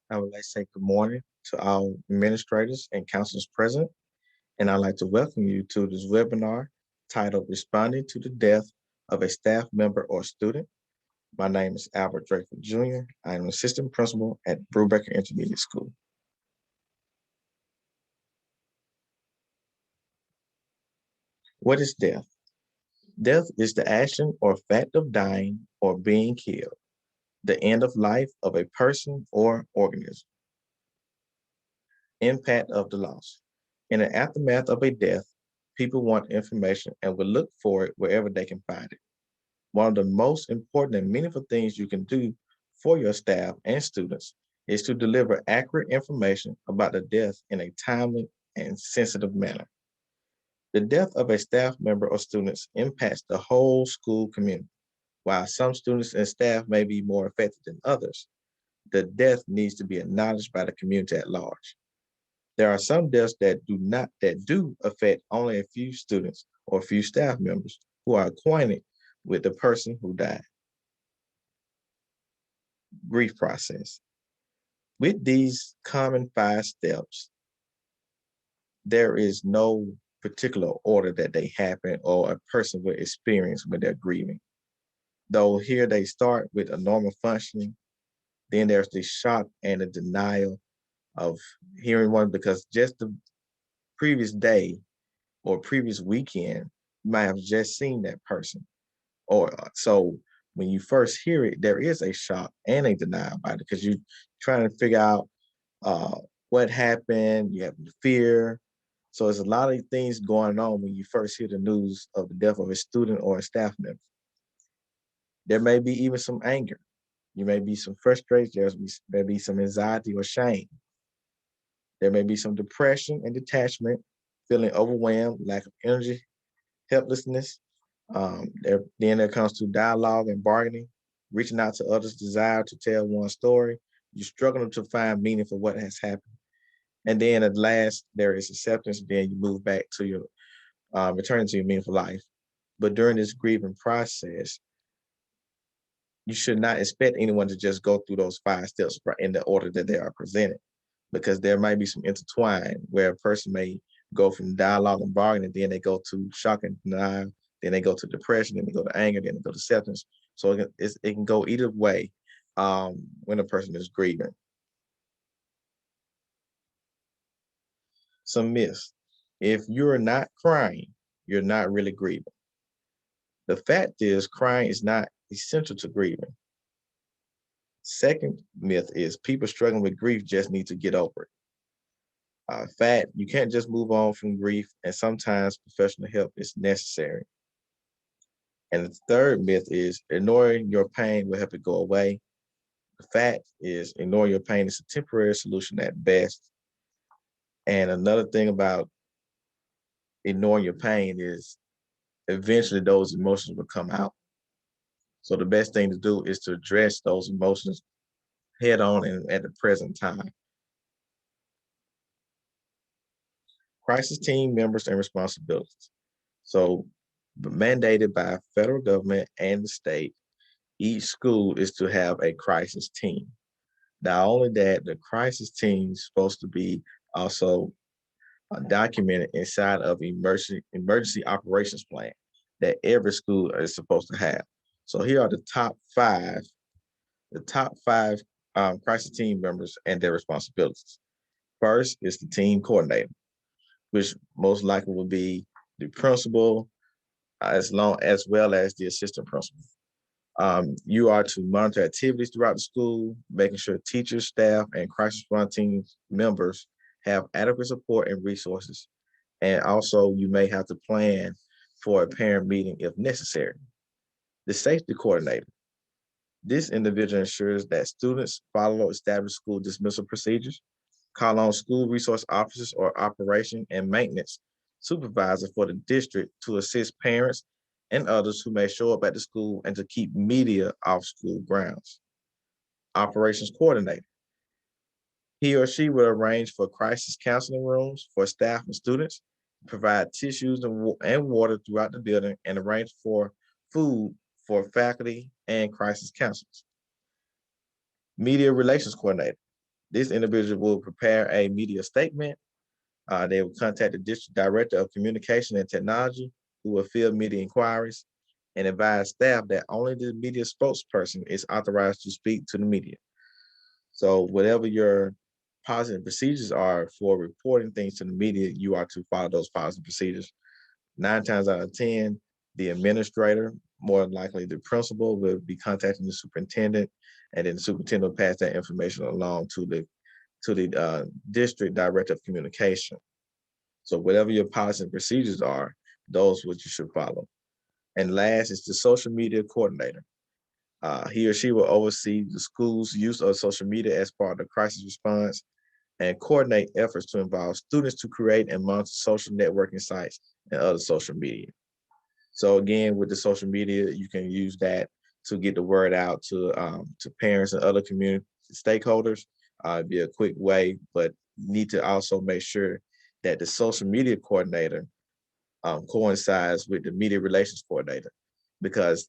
I would like to say good morning to our administrators and counselors present, and I'd like to welcome you to this webinar titled Responding to the Death of a Staff Member or Student. My name is Albert Draper Jr. I am an assistant principal at Brubaker Intermediate School. What is death? Death is the action or fact of dying or being killed, the end of life of a person or organism. Impact of the loss. In the aftermath of a death, people want information and will look for it wherever they can find it. One of the most important and meaningful things you can do for your staff and students is to deliver accurate information about the death in a timely and sensitive manner. The death of a staff member or students impacts the whole school community. While some students and staff may be more affected than others, the death needs to be acknowledged by the community at large. There are some deaths that do affect only a few students or a few staff members who are acquainted with the person who died. Grief process. With these common 5 steps, there is no particular order that they happen or a person will experience when they're grieving. Though here they start with a normal functioning, then there's the shock and the denial of hearing one because just the previous day or previous weekend, you might have just seen that person. Or so when you first hear it, there is a shock and a denial about it because you're trying to figure out uh, what happened. You have fear. So there's a lot of things going on when you first hear the news of the death of a student or a staff member. There may be even some anger. You may be some frustration. There may be some anxiety or shame. There may be some depression and detachment, feeling overwhelmed, lack of energy, helplessness. Then there comes to dialogue and bargaining, reaching out to others' desire to tell one story. You're struggling to find meaning for what has happened. And then at last, there is acceptance. Then you move back to your returning to your meaningful life. But during this grieving process, you should not expect anyone to just go through those 5 steps in the order that they are presented, because there might be some intertwine where a person may go from dialogue and bargaining, then they go to shock and denial, then they go to depression, then they go to anger, then they go to acceptance. So it can go either way when a person is grieving. Some myths. If you're not crying, you're not really grieving. The fact is, crying is not essential to grieving. Second myth is people struggling with grief just need to get over it. Fact, you can't just move on from grief, and sometimes professional help is necessary. And the third myth is ignoring your pain will help it go away. The fact is ignoring your pain is a temporary solution at best. And another thing about ignoring your pain is eventually those emotions will come out. So the best thing to do is to address those emotions head on and at the present time. Crisis team members and responsibilities. So mandated by federal government and the state, each school is to have a crisis team. Not only that, the crisis team is supposed to be also documented inside of emergency operations plan that every school is supposed to have. So here are the top five crisis team members and their responsibilities. First is the team coordinator, which most likely will be the principal, as well as the assistant principal. You are to monitor activities throughout the school, making sure teachers, staff, and crisis response team members have adequate support and resources. And also, you may have to plan for a parent meeting if necessary. The safety coordinator. This individual ensures that students follow established school dismissal procedures, call on school resource officers or operation and maintenance supervisor for the district to assist parents and others who may show up at the school and to keep media off school grounds. Operations coordinator. He or she will arrange for crisis counseling rooms for staff and students, provide tissues and water throughout the building, and arrange for food for faculty and crisis counselors. Media relations coordinator. This individual will prepare a media statement. They will contact the district director of communication and technology, who will field media inquiries and advise staff that only the media spokesperson is authorized to speak to the media. So whatever your policies and procedures are for reporting things to the media, you are to follow those policies and procedures. 9 times out of 10, the administrator, more than likely the principal, will be contacting the superintendent, and then the superintendent will pass that information along to the district director of communication. So whatever your policies and procedures are, those what you should follow. And last is the social media coordinator. He or she will oversee the school's use of social media as part of the crisis response and coordinate efforts to involve students to create and monitor social networking sites and other social media. So again, with the social media, you can use that to get the word out to parents and other community stakeholders. It'd be a quick way, but you need to also make sure that the social media coordinator coincides with the media relations coordinator, because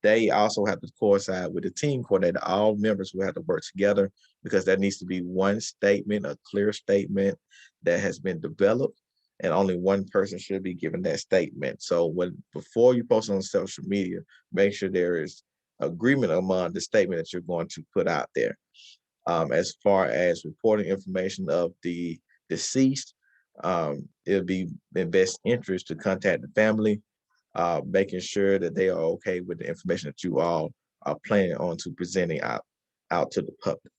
they also have to coincide with the team coordinator. All members will have to work together, because there needs to be one statement, a clear statement that has been developed, and only one person should be given that statement. So before you post on social media, make sure there is agreement among the statement that you're going to put out there. As far as reporting information of the deceased, it'll be in best interest to contact the family, making sure that they are okay with the information that you all are planning on to presenting out to the public.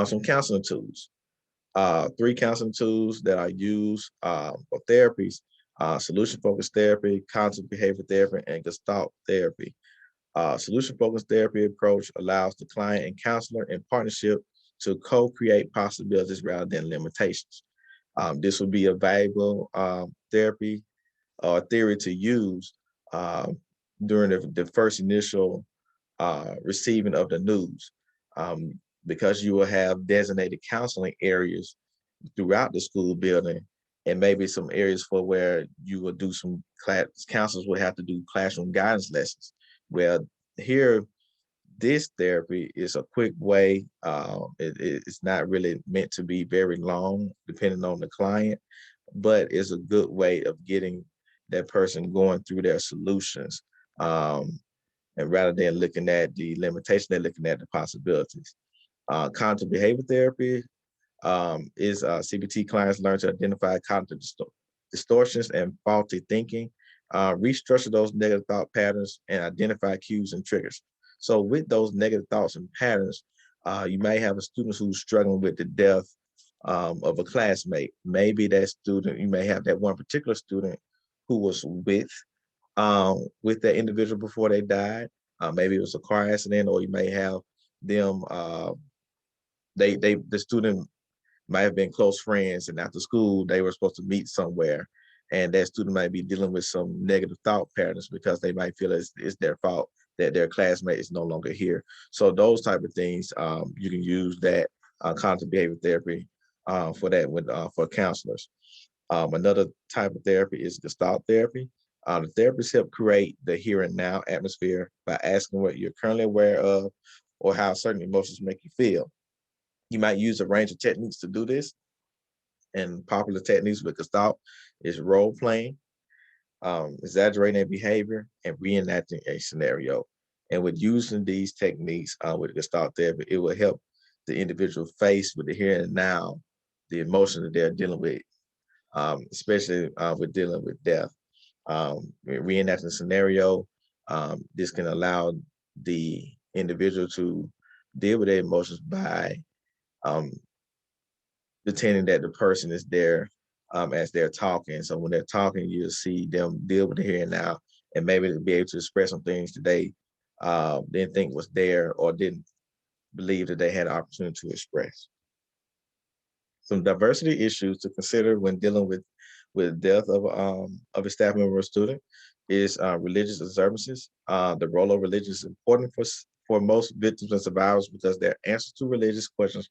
Some counseling tools. 3 counseling tools that I use for therapies: solution-focused therapy, cognitive behavior therapy, and Gestalt therapy. Solution-focused therapy approach allows the client and counselor in partnership to co-create possibilities rather than limitations. This would be a valuable therapy or theory to use um, during the first initial receiving of the news, um, because you will have designated counseling areas throughout the school building, and maybe some areas for where you will do some counselors will have to do classroom guidance lessons. Where here, this therapy is a quick way. It's not really meant to be very long, depending on the client, but it's a good way of getting that person going through their solutions. And rather than looking at the limitation, they're looking at the possibilities. Cognitive behavior therapy is CBT clients learn to identify cognitive distortions and faulty thinking, restructure those negative thought patterns, and identify cues and triggers. So with those negative thoughts and patterns, you may have a student who's struggling with the death of a classmate. Maybe that student, you may have that one particular student who was with that individual before they died. Maybe it was a car accident, or you may have them. The student might have been close friends, and after school they were supposed to meet somewhere, and that student might be dealing with some negative thought patterns because they might feel it's their fault that their classmate is no longer here. So those type of things, you can use that cognitive behavior therapy for that with for counselors. Another type of therapy is Gestalt therapy. The therapists help create the here and now atmosphere by asking what you're currently aware of or how certain emotions make you feel. You might use a range of techniques to do this, and popular techniques with Gestalt is role playing, exaggerating their behavior, and reenacting a scenario. And with using these techniques with Gestalt therapy, it will help the individual face with the here and now the emotion that they're dealing with, especially with dealing with death. Reenacting a scenario, this can allow the individual to deal with their emotions by um, pretending that the person is there as they're talking. So when they're talking, you'll see them deal with the here and now, and maybe to be able to express some things that they didn't think was there or didn't believe that they had an opportunity to express. Some diversity issues to consider when dealing with death of a staff member or student is religious observances. The role of religion is important for most victims and survivors, because their answers to religious questions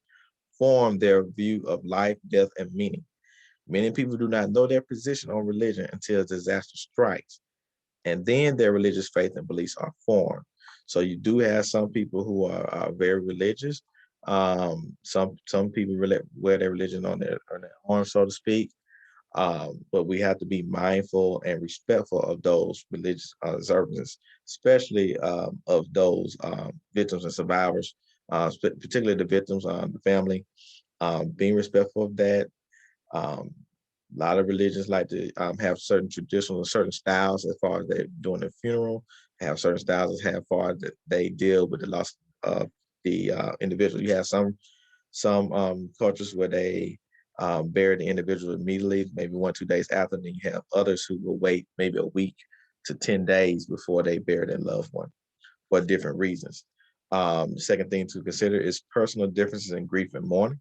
form their view of life, death, and meaning. Many people do not know their position on religion until disaster strikes, and then their religious faith and beliefs are formed. So you do have some people who are very religious. Some people really wear their religion on their arm, so to speak. But we have to be mindful and respectful of those religious observances, especially of those victims and survivors, particularly the victims, the family. Being respectful of that. Um, a lot of religions like to have certain traditional, certain styles as far as they doing their funeral. Have certain styles as far as that they deal with the loss of the individual. You have some cultures where they bury the individual immediately, maybe 1 2 days after. Then you have others who will wait maybe a week to 10 days before they bury their loved one for different reasons. The second thing to consider is personal differences in grief and mourning.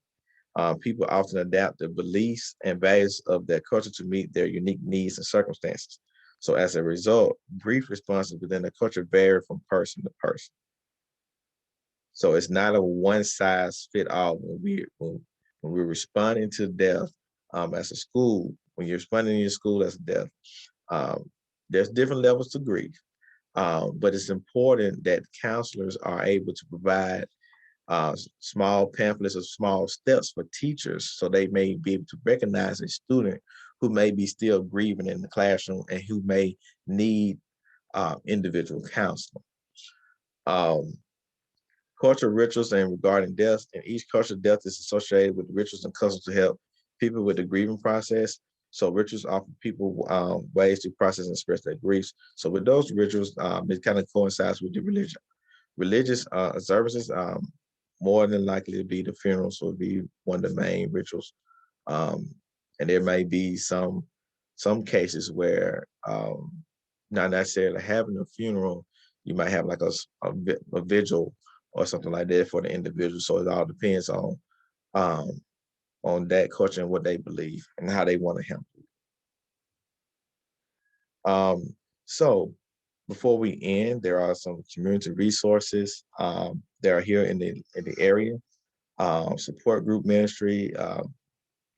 People often adapt the beliefs and values of their culture to meet their unique needs and circumstances. So as a result, grief responses within the culture vary from person to person. So it's not a one size fit all when we're responding to death as a school. When you're responding in your school as a death, um, there's different levels to grief. But it's important that counselors are able to provide small pamphlets or small steps for teachers so they may be able to recognize a student who may be still grieving in the classroom and who may need individual counseling. Um, Cultural rituals and regarding death, and each cultural death is associated with rituals and customs to help people with the grieving process. So rituals offer people ways to process and express their griefs. So with those rituals, it kind of coincides with the religious observances. More than likely to be the funerals will be one of the main rituals. Um, and there may be some cases where not necessarily having a funeral, you might have like a vigil or something like that for the individual. So it all depends um, on that culture and what they believe and how they want to handle it. Um, so before we end, there are some community resources that are here in the area. Support group ministry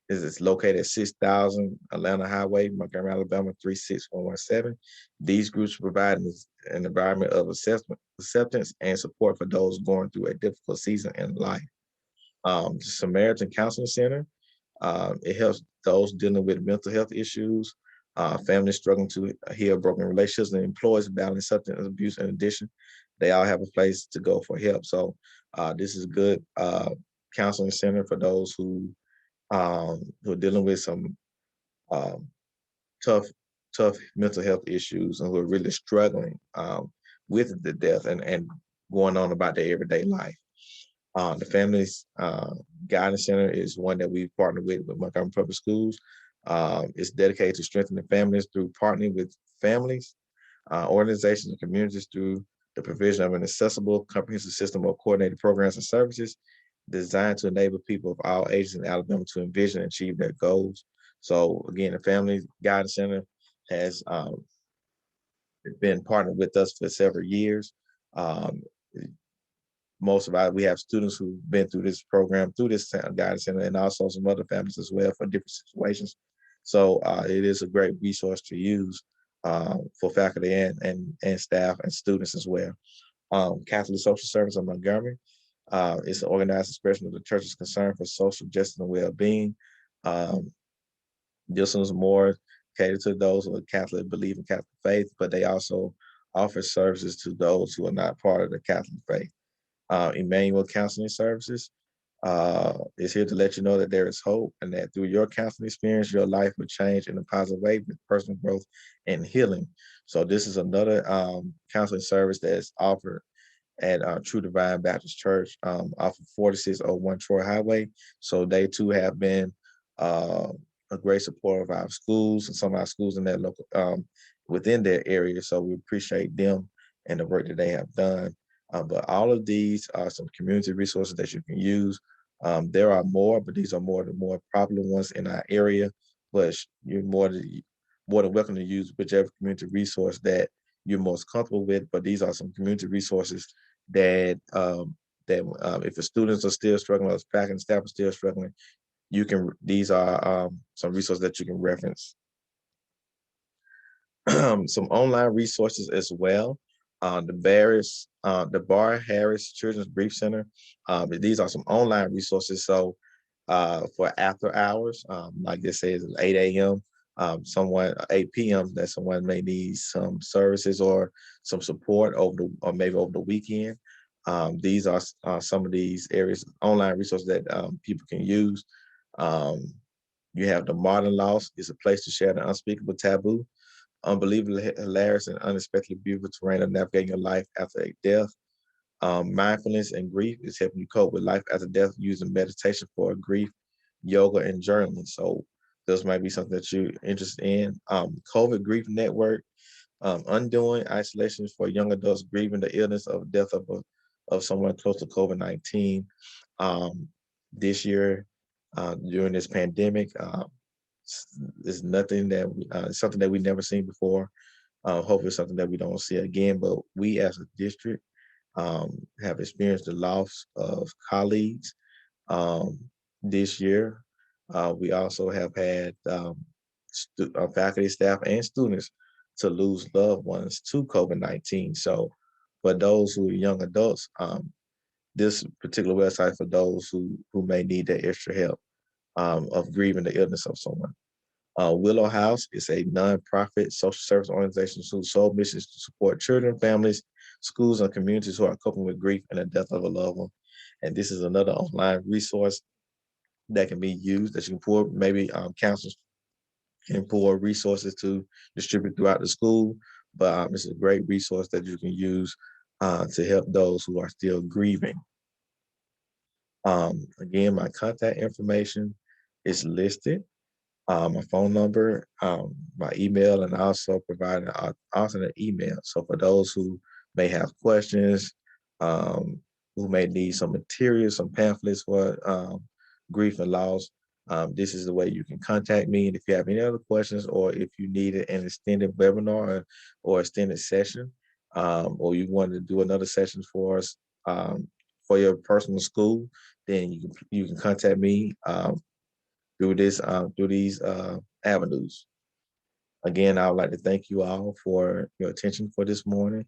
is located at 6,000 Atlanta Highway, Montgomery, Alabama 36117. These groups provide an environment of acceptance and support for those going through a difficult season in life. The Samaritan Counseling Center, it helps those dealing with mental health issues, families struggling to heal broken relationships, and employees battling substance abuse and addiction. They all have a place to go for help. So this is a good counseling center for those who are dealing with some um, tough, tough mental health issues and who are really struggling with the death and going on about their everyday life. The Families Guidance Center is one that we've partnered with Montgomery Public Schools. It's dedicated to strengthening families through partnering with families, organizations, and communities through the provision of an accessible, comprehensive system of coordinated programs and services designed to enable people of all ages in Alabama to envision and achieve their goals. So again, the Family Guidance Center has been partnered with us for several years. Um, Most of our we have students who've been through this program through this guidance center, and also some other families as well for different situations. So it is a great resource to use for faculty and staff and students as well. Catholic Social Service of Montgomery is an organized expression of the church's concern for social justice and well-being. Um, this one's more catered to those who are Catholic, believe in Catholic faith, but they also offer services to those who are not part of the Catholic faith. Emmanuel Counseling Services is here to let you know that there is hope and that through your counseling experience, your life will change in a positive way with personal growth and healing. So this is another counseling service that is offered at True Divine Baptist Church off of 4601 Troy Highway. So they too have been uh, a great support of our schools and some of our schools in that local within their area. So we appreciate them and the work that they have done. But all of these are some community resources that you can use. There are more, but these are the more popular ones in our area. But you're more than welcome to use whichever community resource that you're most comfortable with. But these are some community resources that if the students are still struggling, or the faculty and staff are still struggling, you can. These are some resources that you can reference. Some online resources as well. The various The Bar Harris Children's Grief Center. These are some online resources. So for after hours, like this says 8 a.m., someone 8 p.m. that someone may need some services or some support over the or maybe over the weekend. These are some of these areas online resources that people can use. Um, you have the Modern Loss. It's a place to share the unspeakable taboo, unbelievably hilarious and unexpectedly beautiful terrain of navigating your life after a death. Mindfulness and grief is helping you cope with life after death using meditation for grief, yoga, and journaling. So those might be something that you're interested in. COVID Grief Network, undoing isolation for young adults grieving the illness of death of someone close to COVID-19. Um, this year, during this pandemic, is nothing that something that we've never seen before. Hopefully, something that we don't see again. But we, as a district, have experienced the loss of colleagues um, this year. We also have had faculty, staff, and students to lose loved ones to COVID-19. So, for those who are young adults, this particular website for those who may need that extra help of grieving the illness of someone. Willow House is a nonprofit social service organization whose sole mission is to support children, families, schools, and communities who are coping with grief and the death of a loved one. And this is another online resource that can be used that you can pull. Maybe counselors can pull resources to distribute throughout the school. But it's a great resource that you can use to help those who are still grieving. Again, my contact information is listed, my phone number, my email, and also provide an alternate email. So for those who may have questions, um, who may need some materials, some pamphlets for grief and loss, this is the way you can contact me. And if you have any other questions, or if you need an extended webinar or extended session, or you want to do another session for us for your personal school, then you can contact me. Through these avenues. Again, I would like to thank you all for your attention for this morning.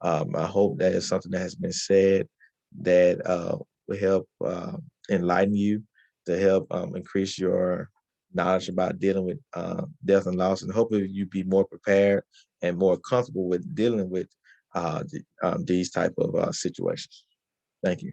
I hope that is something that has been said that will help enlighten you, to help increase your knowledge about dealing with death and loss, and hopefully you be more prepared and more comfortable with dealing with these type of situations. Thank you.